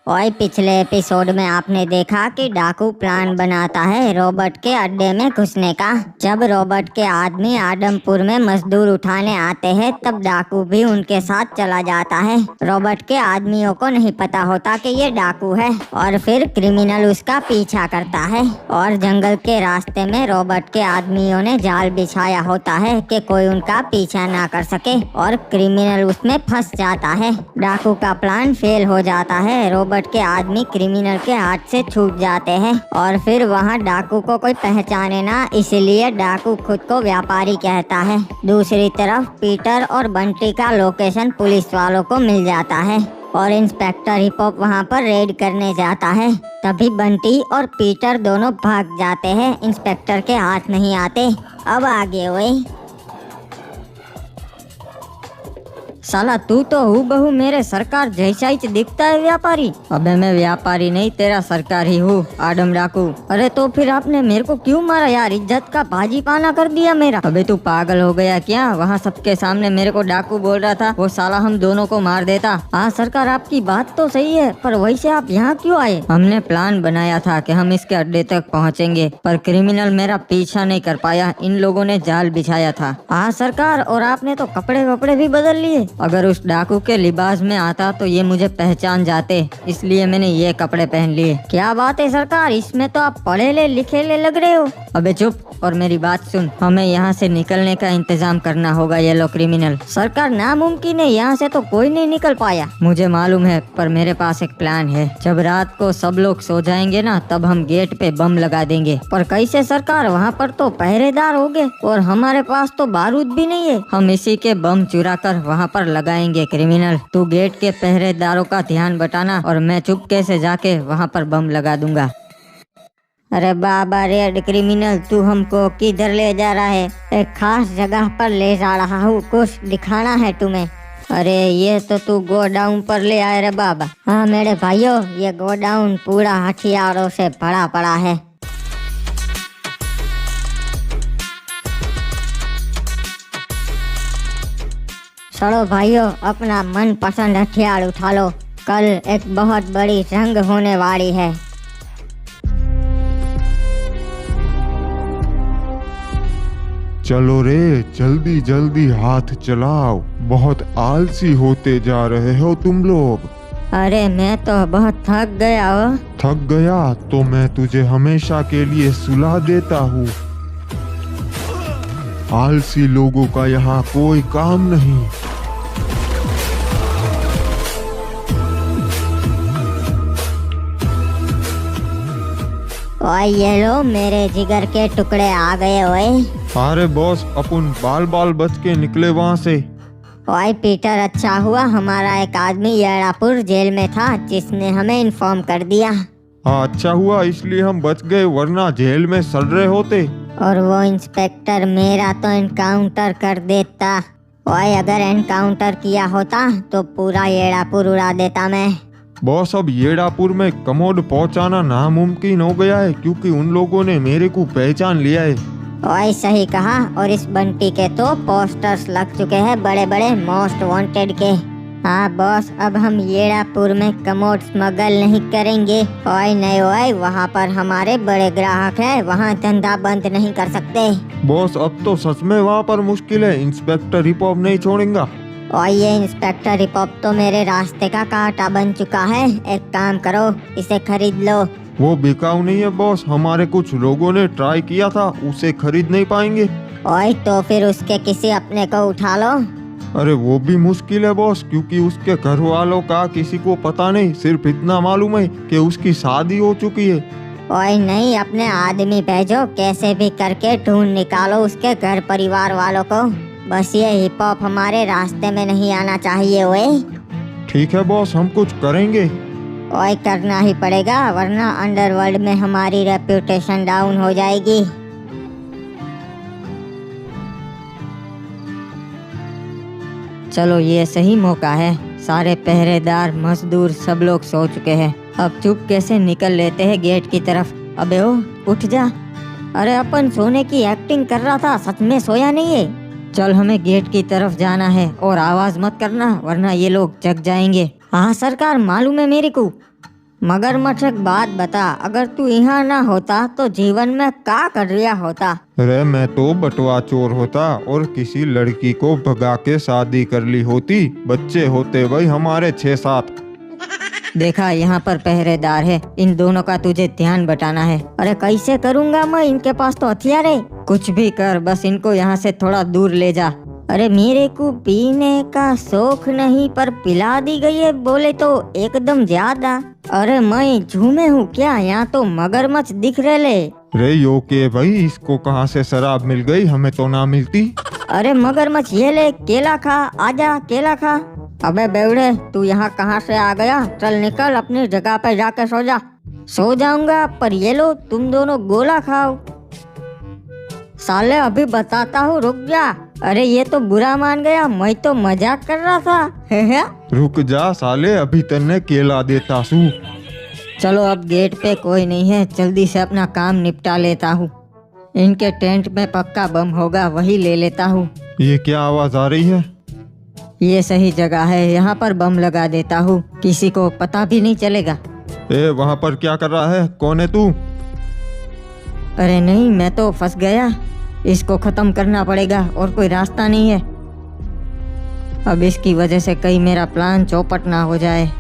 और पिछले एपिसोड में आपने देखा कि डाकू प्लान बनाता है रॉबर्ट के अड्डे में घुसने का। जब रॉबर्ट के आदमी आदमपुर में मजदूर उठाने आते हैं तब डाकू भी उनके साथ चला जाता है। रॉबर्ट के आदमियों को नहीं पता होता कि ये डाकू है और फिर क्रिमिनल उसका पीछा करता है और जंगल के रास्ते में रॉबर्ट के आदमियों ने जाल बिछाया होता है कि कोई उनका पीछा ना कर सके और क्रिमिनल उसमें फंस जाता है। डाकू का प्लान फेल हो जाता है। रॉबर्ट के आदमी क्रिमिनल के हाथ से छूट जाते हैं और फिर वहाँ डाकू को कोई पहचाने ना, इसलिए डाकू खुद को व्यापारी कहता है। दूसरी तरफ पीटर और बंटी का लोकेशन पुलिस वालों को मिल जाता है और इंस्पेक्टर हिपहॉप वहाँ पर रेड करने जाता है। तभी बंटी और पीटर दोनों भाग जाते हैं, इंस्पेक्टर के हाथ नहीं आते। अब आगे वही साला तू तो हूबहू मेरे सरकार जैसा ही दिखता है व्यापारी। अबे मैं व्यापारी नहीं, तेरा सरकार ही हूँ, आदम डाकू। अरे तो फिर आपने मेरे को क्यों मारा यार? इज्जत का भाजी पाना कर दिया मेरा। अबे तू पागल हो गया क्या? वहाँ सबके सामने मेरे को डाकू बोल रहा था, वो साला हम दोनों को मार देता। हाँ सरकार आपकी बात तो सही है, पर वैसे आप यहाँ क्यों आए? हमने प्लान बनाया था कि हम इसके अड्डे तक पहुँचेंगे, पर क्रिमिनल मेरा पीछा नहीं कर पाया। इन लोगों ने जाल बिछाया था। हाँ सरकार, और आपने तो कपड़े वपड़े भी बदल लिए। अगर उस डाकू के लिबास में आता तो ये मुझे पहचान जाते, इसलिए मैंने ये कपड़े पहन लिए। क्या बात है सरकार, इसमें तो आप पढ़े लिखे लग रहे हो। अबे चुप और मेरी बात सुन, हमें यहाँ से निकलने का इंतजाम करना होगा। ये लो क्रिमिनल। सरकार नामुमकिन है, यहाँ से तो कोई नहीं निकल पाया। मुझे मालूम है, पर मेरे पास एक प्लान है। जब रात को सब लोग सो जाएंगे ना, तब हम गेट पे बम लगा देंगे। पर कैसे सरकार? वहाँ पर तो पहरेदार होंगे और हमारे पास तो बारूद भी नहीं है। हम इसी के बम चुरा कर वहाँ पर लगाएंगे। क्रिमिनल तू गेट के पहरेदारों का ध्यान बटाना और मैं चुपके से जाके वहाँ पर बम लगा दूंगा। अरे बाबा रेड क्रिमिनल, तू हमको किधर ले जा रहा है? एक खास जगह पर ले जा रहा हूँ, कुछ दिखाना है तुम्हें। अरे ये तो तू गोडाउन पर ले आए रे बाबा। हाँ मेरे भाइयों, ये गोडाउन पूरा हथियारों से भरा पड़ा है। चलो भाइयों, अपना मन पसंद हथियार उठा लो, कल एक बहुत बड़ी जंग होने वाली है। चलो रे, जल्दी जल्दी हाथ चलाओ। बहुत आलसी होते जा रहे हो तुम लोग। अरे मैं तो बहुत थक गया हो। थक गया तो मैं तुझे हमेशा के लिए सुला देता हूँ। आलसी लोगों का यहाँ कोई काम नहीं। ओए ये लो, मेरे जिगर के टुकड़े आ गए। ओए अरे बॉस, अपन बाल बाल बच के निकले वहाँ से। ओए पीटर, अच्छा हुआ हमारा एक आदमी येड़ापुर जेल में था, जिसने हमें इन्फॉर्म कर दिया। हाँ अच्छा हुआ, इसलिए हम बच गए, वरना जेल में सड़ रहे होते। और वो इंस्पेक्टर मेरा तो एनकाउंटर कर देता। ओए अगर एनकाउंटर किया होता तो पूरा येड़ापुर उड़ा देता मैं। बॉस अब येड़ापुर में कमोड पहुंचाना नामुमकिन हो गया है, क्योंकि उन लोगों ने मेरे को पहचान लिया है। ओए सही कहा, और इस बंटी के तो पोस्टर्स लग चुके हैं बड़े बड़े, मोस्ट वांटेड के। हाँ बॉस, अब हम येड़ापुर में कमोड स्मगल नहीं करेंगे। ओए नहीं ओए, वहाँ पर हमारे बड़े ग्राहक हैं, वहाँ धंधा बंद नहीं कर सकते। बॉस अब तो सच में वहाँ पर मुश्किल है, इंस्पेक्टर हिपहॉप नहीं छोड़ेगा। और ये इंस्पेक्टर हिपहॉप तो मेरे रास्ते का कांटा बन चुका है। एक काम करो, इसे खरीद लो। वो बिकाऊ नहीं है बॉस, हमारे कुछ लोगों ने ट्राई किया था, उसे खरीद नहीं पाएंगे। ओए तो फिर उसके किसी अपने को उठा लो। अरे वो भी मुश्किल है बॉस, क्योंकि उसके घर वालों का किसी को पता नहीं, सिर्फ इतना मालूम है कि उसकी शादी हो चुकी है। ओए नहीं, अपने आदमी भेजो, कैसे भी करके ढूंढ निकालो उसके घर परिवार वालों को। बस ये हिपहॉप हमारे रास्ते में नहीं आना चाहिए। ओए ठीक है बॉस, हम कुछ करेंगे। ओए करना ही पड़ेगा, वरना अंडरवर्ल्ड में हमारी रेप्यूटेशन डाउन हो जाएगी। चलो ये सही मौका है, सारे पहरेदार मजदूर सब लोग सो चुके हैं। अब चुपके से निकल लेते हैं गेट की तरफ। अबे ओ उठ जा। अरे अपन सोने की एक्टिंग कर रहा था, सच में सोया नहीं है। चल हमें गेट की तरफ जाना है और आवाज मत करना, वरना ये लोग जग जाएंगे। हाँ सरकार, मालूम है मेरे को। मगरमच्छ एक बात बता, अगर तू यहाँ ना होता तो जीवन में क्या कर रिया होता? अरे मैं तो बटवा चोर होता और किसी लड़की को भगा के शादी कर ली होती। बच्चे होते भाई हमारे 6-7। देखा, यहाँ पर पहरेदार है, इन दोनों का तुझे ध्यान बटाना है। अरे कैसे करूँगा मैं, इनके पास तो हथियार है। कुछ भी कर, बस इनको यहाँ से थोड़ा दूर ले जा। अरे मेरे को पीने का शौक नहीं, पर पिला दी गई है बोले तो एकदम ज्यादा। अरे मैं झूमे हूँ क्या, यहाँ तो मगरमच्छ दिख रहे ले। रे यो के भाई, इसको कहाँ से शराब मिल गई, हमें तो ना मिलती। अरे मगरमच्छ ये ले, केला खा, आजा केला खा। अबे बेवड़े, तू यहाँ कहाँ से आ गया? चल निकल, अपनी जगह पे जाके सो जा। सो जाऊंगा, पर ये लो तुम दोनों गोला खाओ। साले अभी बताता हूँ, रुक जा। अरे ये तो बुरा मान गया, मैं तो मजाक कर रहा था। है? रुक जा साले, अभी तन्ने केला देता सू। चलो अब गेट पे कोई नहीं है, जल्दी से अपना काम निपटा लेता हूँ। इनके टेंट में पक्का बम होगा, वही ले लेता हूँ। ये क्या आवाज आ रही है? ये सही जगह है, यहाँ पर बम लगा देता हूँ, किसी को पता भी नहीं चलेगा। ए वहाँ पर क्या कर रहा है, कौन है तू? अरे नहीं, मैं तो फंस गया, इसको खत्म करना पड़ेगा और कोई रास्ता नहीं है। अब इसकी वजह से कहीं मेरा प्लान चौपट ना हो जाए।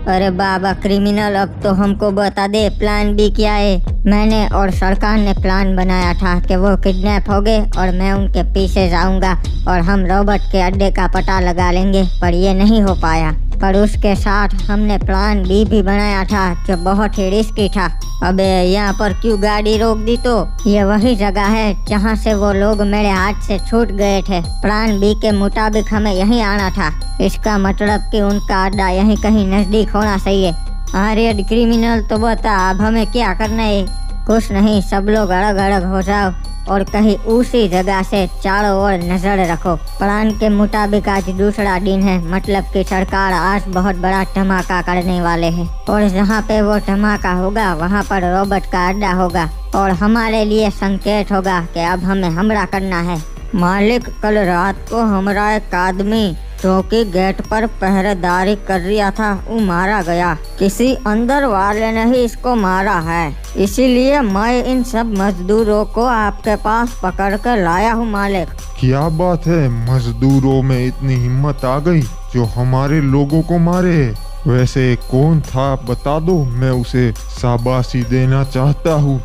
अरे बाबा क्रिमिनल, अब तो हमको बता दे प्लान बी क्या है। मैंने और सरकार ने प्लान बनाया था कि वो किडनैप हो गए और मैं उनके पीछे जाऊंगा और हम रॉबर्ट के अड्डे का पता लगा लेंगे, पर ये नहीं हो पाया। पर उसके साथ हमने प्लान बी भी बनाया था जो बहुत ही रिस्की था। अबे यहाँ पर क्यों गाड़ी रोक दी? तो ये वही जगह है जहाँ से वो लोग मेरे हाथ से छूट गए थे। प्लान बी के मुताबिक हमें यहीं आना था, इसका मतलब कि उनका अड्डा यहीं कहीं नजदीक होना चाहिए। हाँ रेड क्रिमिनल, तो बता अब हमें क्या करना है? कुछ नहीं, सब लोग अलग अलग हो जाओ और कहीं उसी जगह से चारों ओर नजर रखो। प्लान के मुताबिक आज दूसरा दिन है, मतलब कि सरकार आज बहुत बड़ा धमाका करने वाले हैं और जहाँ पे वो धमाका होगा वहाँ पर रॉबर्ट का अड्डा होगा और हमारे लिए संकेत होगा कि अब हमें हमला करना है। मालिक, कल रात को हमारा एक आदमी जो कि गेट पर पहरेदारी कर रहा था वो मारा गया। किसी अंदर वाले ने ही इसको मारा है, इसीलिए मैं इन सब मजदूरों को आपके पास पकड़ कर लाया हूँ मालिक। क्या बात है, मजदूरों में इतनी हिम्मत आ गई जो हमारे लोगों को मारे। वैसे कौन था बता दो, मैं उसे शाबाशी देना चाहता हूँ।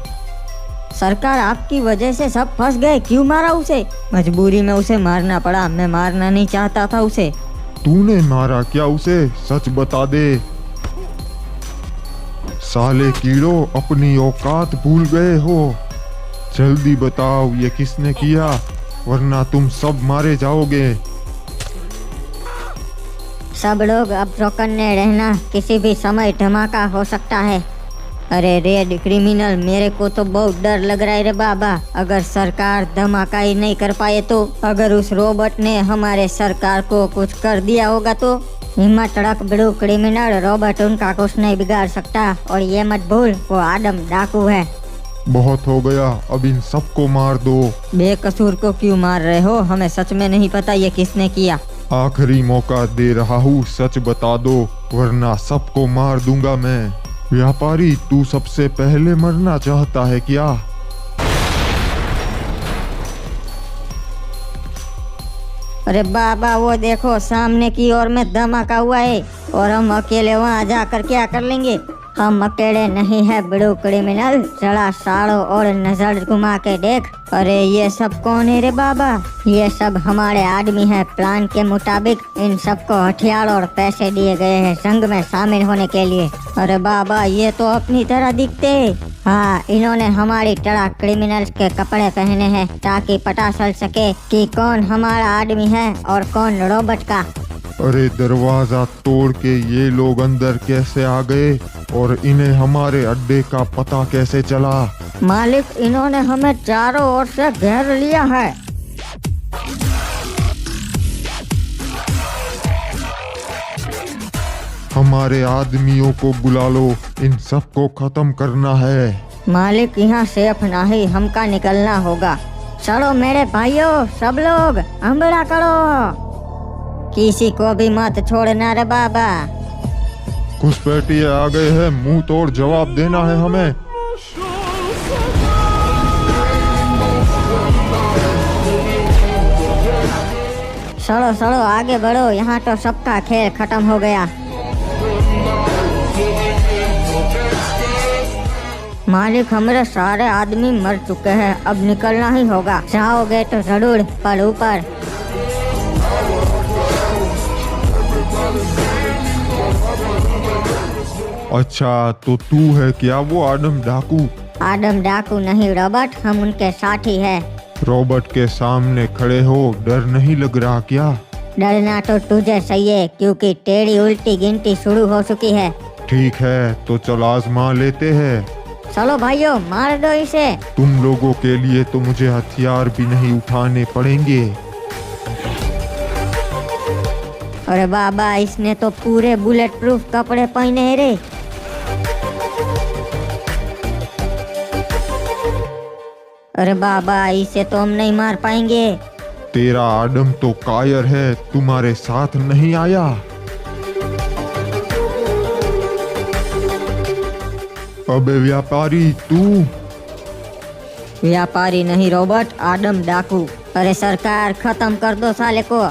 सरकार आपकी वजह से सब फंस गए, क्यों मारा उसे? मजबूरी में उसे मारना पड़ा, मैं मारना नहीं चाहता था उसे। तूने मारा क्या उसे, सच बता दे। साले कीड़ो, अपनी औकात भूल गए हो, जल्दी बताओ ये किसने किया, वरना तुम सब मारे जाओगे। सब लोग अब चौकन्ने रहना, किसी भी समय धमाका हो सकता है। अरे रेड क्रिमिनल, मेरे को तो बहुत डर लग रहा है रे बाबा। अगर सरकार धमाका ही नहीं कर पाए तो, अगर उस रोबोट ने हमारे सरकार को कुछ कर दिया होगा तो? हिम्मत रख ब्लू क्रिमिनल, रॉबर्ट उनका कुछ नहीं बिगाड़ सकता और ये मत भूल वो आदम डाकू है। बहुत हो गया, अब इन सबको मार दो। बेकसूर को क्यों मार रहे हो? हमें सच में नहीं पता ये किसने किया। आखिरी मौका दे रहा हूँ, सच बता दो वरना सबको मार दूंगा मैं। व्यापारी, तू सबसे पहले मरना चाहता है क्या? अरे बाबा वो देखो, सामने की ओर में धमाका हुआ है और हम अकेले वहाँ जाकर क्या कर लेंगे? हम अकेले नहीं है ब्लू क्रिमिनल, जरा सालों और नजर घुमा के देख। अरे ये सब कौन है रे बाबा? ये सब हमारे आदमी हैं। प्लान के मुताबिक इन सबको हथियार और पैसे दिए गए हैं जंग में शामिल होने के लिए। अरे बाबा ये तो अपनी तरह दिखते हैं। हाँ, इन्होंने हमारी तरह क्रिमिनल्स के कपड़े पहने हैं ताकि पता चल सके कि कौन हमारा आदमी है और कौन रॉबर्ट का। अरे दरवाजा तोड़ के ये लोग अंदर कैसे आ गए और इन्हें हमारे अड्डे का पता कैसे चला? मालिक, इन्होंने हमें चारों ओर से घेर लिया है। हमारे आदमियों को बुला लो, इन सबको खत्म करना है। मालिक, यहाँ सेफ नहीं, हमका निकलना होगा। चलो मेरे भाइयों, सब लोग हमला करो, किसी को भी मत छोड़ना रे बाबा। घुसपैठिए आ गए हैं, मुंह तोड़ जवाब देना है हमें। चलो चलो आगे बढ़ो, यहाँ तो सबका खेल खत्म हो गया। मालिक, हमारे सारे आदमी मर चुके हैं, अब निकलना ही होगा। जाओगे तो जरूर, पर ऊपर। अच्छा, तो तू है क्या वो आदम डाकू? आदम डाकू नहीं रॉबर्ट, हम उनके साथी है। रॉबर्ट के सामने खड़े हो, डर नहीं लग रहा क्या? डरना तो तुझे चाहिए, क्योंकि तेरी उल्टी गिनती शुरू हो चुकी है। ठीक है, तो चल आजमा लेते हैं। चलो भाइयों, मार दो इसे। तुम लोगों के लिए तो मुझे हथियार भी नहीं उठाने पड़ेंगे। अरे बाबा, इसने तो पूरे बुलेट प्रूफ कपड़े पहने हैं रे। अरे बाबा, इसे तो हम नहीं मार पाएंगे। तेरा आदम तो कायर है, तुम्हारे साथ नहीं आया। अबे व्यापारी, तू? व्यापारी नहीं रॉबर्ट, आदम डाकू। अरे सरकार, खत्म कर दो साले को।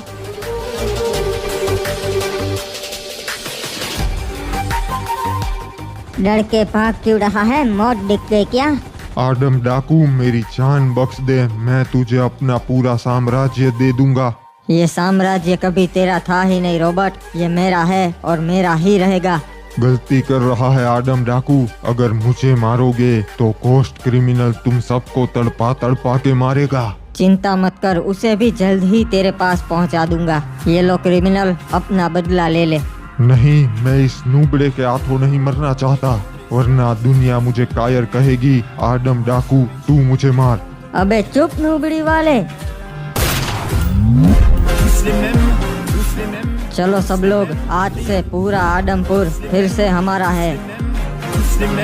डर के भाग क्यों रहा है? मौत दिख गई क्या? आदम डाकू, मेरी जान बख्श दे, मैं तुझे अपना पूरा साम्राज्य दे दूंगा। ये साम्राज्य कभी तेरा था ही नहीं रॉबर्ट, ये मेरा है और मेरा ही रहेगा। गलती कर रहा है आदम डाकू, अगर मुझे मारोगे तो कोस्ट क्रिमिनल तुम सबको तड़पा तड़पा के मारेगा। चिंता मत कर, उसे भी जल्द ही तेरे पास पहुंचा दूंगा। ये लो क्रिमिनल, अपना बदला ले ले। नहीं, मैं इस नूबड़े के हाथों नहीं मरना चाहता, वरना दुनिया मुझे कायर कहेगी। आदम डाकू, तू मुझे मार। अबे चुप नूबड़ी वाले। चलो सब लोग, आज से पूरा आदमपुर फिर से हमारा है। Muslim,